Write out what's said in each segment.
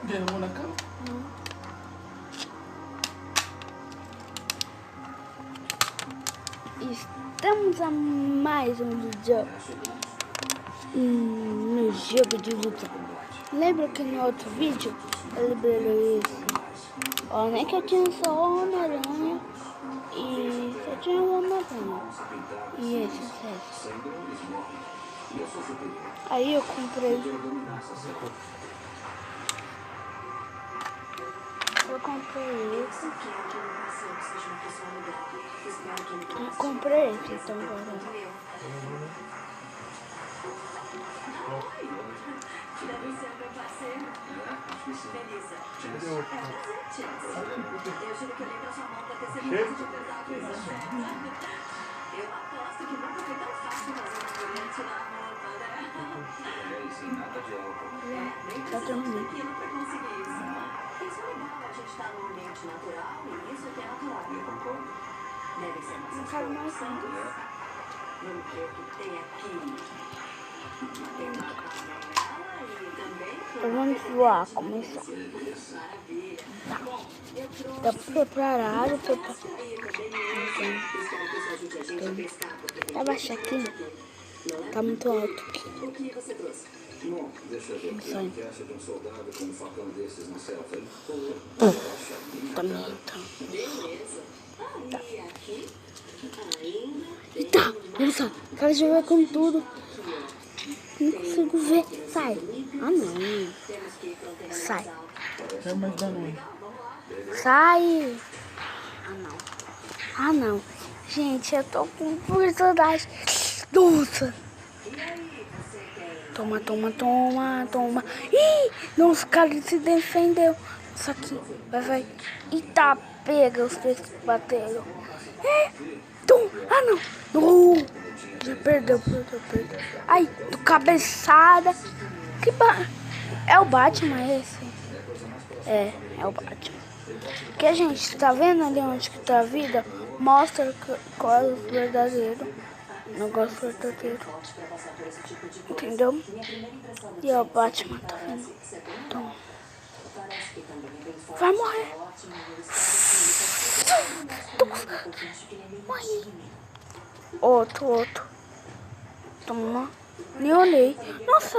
Derrubou na cama? Estamos a mais um vídeo no jogo de luta. Lembra que no outro vídeo eu liberei esse? Ó, nem que eu tinha só o Homem-Aranha e só tinha o Homem-Aranha. E esse. Aí eu comprei. Eu comprei esse. Eu comprei esse, então agora. Eu aposto que nunca foi tão fácil fazer uma mulher tirar a roupa, né? Já terminei. Aquilo pra conseguir isso. Isso é legal, a gente tá num ambiente natural e isso aqui é natural. Eu concordo. Deve ser mais Não quero mais nada. Vamos ver o que tem aqui. Tem uma panela e também... Então vamos lá, começar. Tá preparado? Tá baixo aqui. Tá muito alto aqui. O que você trouxe? Bom, deixa eu ver. O que acha de um soldado com um facão desses na selva, hein? Tá muito. Beleza. Aí, aqui, ainda... Eita, nossa, o cara já vai com tudo. Não consigo ver. Sai. Ah, não. Sai. É mais Danone. Sai. Ah, não. Gente, eu tô com personagem. Nossa. Toma. Ih, nossa, o cara se defendeu. Isso aqui, vai. Eita, pega os três que bateram. Ah, não. Já perdeu. Ai, do cabeçada. É o Batman esse? É o Batman. Porque a gente tá vendo ali onde que tá a vida, mostra qual é o verdadeiro. Negócio verdadeiro. Entendeu? E o Batman tá vendo. Então, vai morrer. Morri. Outro. Toma. Nem olhei. Nossa,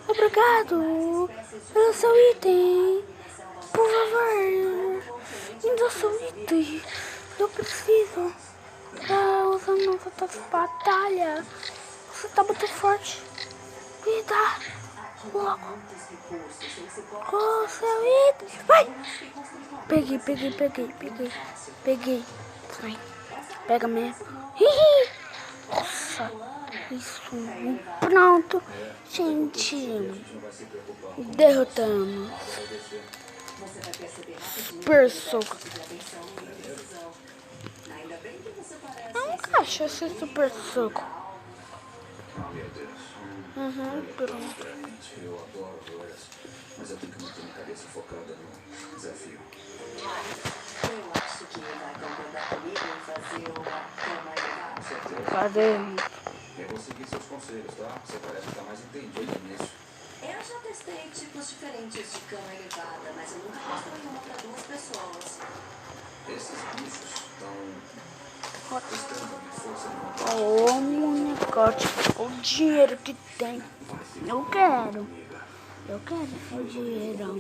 obrigado pelo seu item. Por favor, me dá seu item. Eu preciso. Tá usando outra batalha. Você tá muito forte. Me dá logo. Com seu item. Vai. Peguei. Vai. Pega mesmo. Nossa. Isso. Pronto. Gente. Derrotamos. Super soco. Eu não acho esse super soco. Pronto. Eu adoro glórias, mas eu tenho que manter minha cabeça focada no desafio. Eu acho que vai concordar comigo em fazer uma cama elevada. Fazer. Eu vou seguir seus conselhos, tá? Você parece estar mais entendido nisso. Eu já testei tipos diferentes de cama elevada, mas eu nunca construí uma para duas pessoas. Esses bichos estão testando a minha força de vontade. Ô, molecote, o dinheiro que tem. Eu quero esse dinheirão.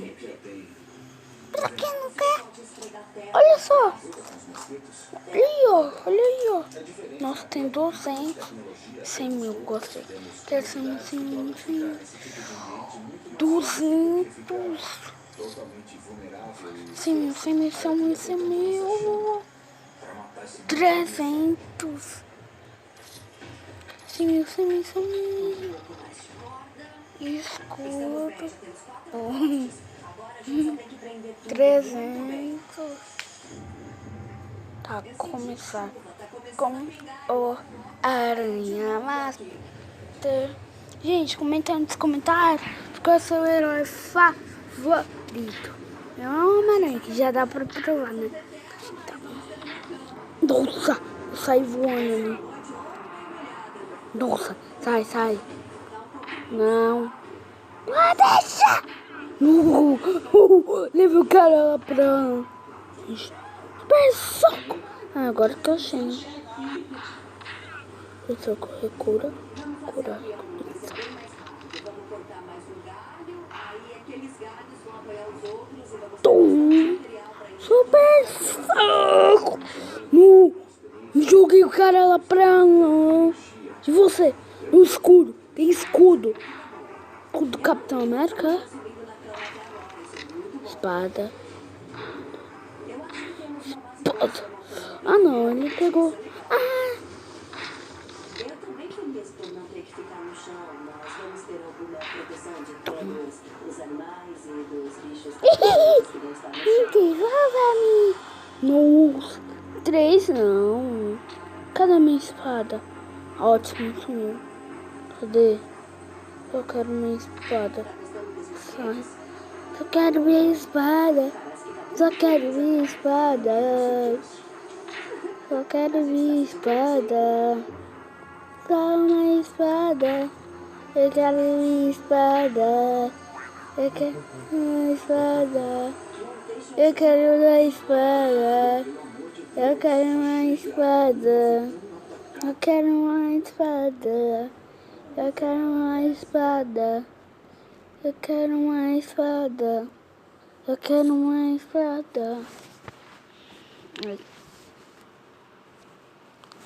Pra quem não quer? Olha só. Olha aí, ó. Nossa, tem 200. 100 mil, gostei. Quer 100. 200. 100 mil. 300. 100 mil. Escudo. 300. Tá, começar com o Aranha Master. Gente, comenta aí nos comentários qual é o seu herói favorito. É uma Homem-Aranha, que já dá pra provar, né? Tá. Nossa, eu saí voando ali. Nossa, sai. Não. Ah, deixa! Leva o cara lá pra... Super soco. Ah, agora que eu achei. Eu tô com cura. Cura. Vamos cortar mais um galho, aí aqueles galhos vão apoiar os outros e vamos Tum. Super soco. Joguei o cara lá pra... De você. No escudo. Tem escudo. Escudo do Capitão América. Espada. Espada. Ah, não. Ele pegou... Ah. Eu também feliz por não ter que ficar no chão. Nós vamos ter alguma proteção de todos os animais e dos bichos que vão estar no chão. Devolva-me. Nossa. 3 não. Cadê minha espada? Ótimo, sumiu. Cadê? Eu quero minha espada. Sai. Só quero minha espada. Só quero minha espada. Só quero minha espada. Só uma espada. Eu quero minha espada. Eu quero uma espada. Eu quero uma espada. Eu quero uma espada. Eu quero uma espada. Eu quero uma espada. Eu quero uma espada. Eu quero uma espada.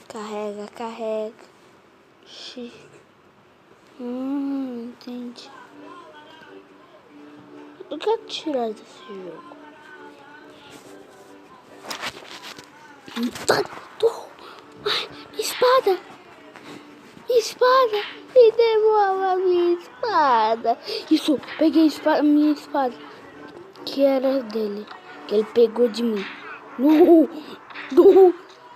Carrega, carrega. Entendi. Eu quero tirar desse jogo. Ai, espada! Espada! Me devolva a minha espada! Isso, peguei a espada, minha espada. Que era dele. Que ele pegou de mim.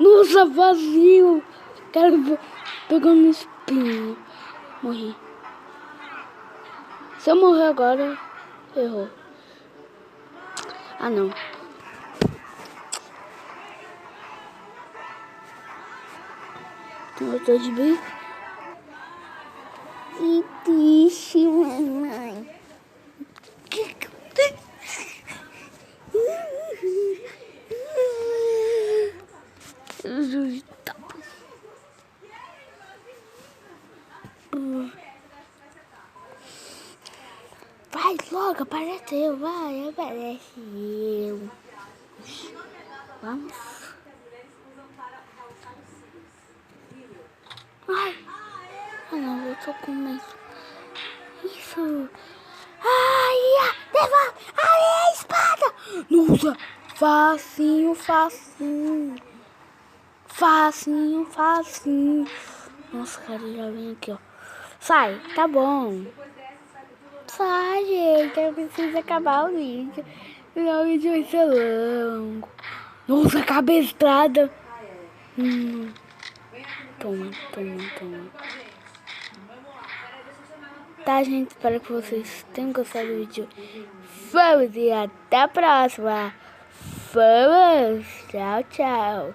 Nossa, vazio! O cara pegou minha espinha. Morri. Se eu morrer agora, errou. Ah, não. Eu tô de bem. Que triste, mamãe. Vai logo, aparece eu, vai, aparece eu. Vamos. Ai, não, eu tô com medo. Isso. Ai, devolve a minha espada. Nossa, facinho, facinho. Facinho, facinho. Nossa, cara, já vem aqui, ó. Sai, tá bom. Sai, gente, eu preciso acabar o vídeo. Senão o vídeo vai ser longo. Nossa, acabei a estrada. Toma. Tá, gente, espero que vocês tenham gostado do vídeo. Vamos e até a próxima. Vamos, tchau, tchau.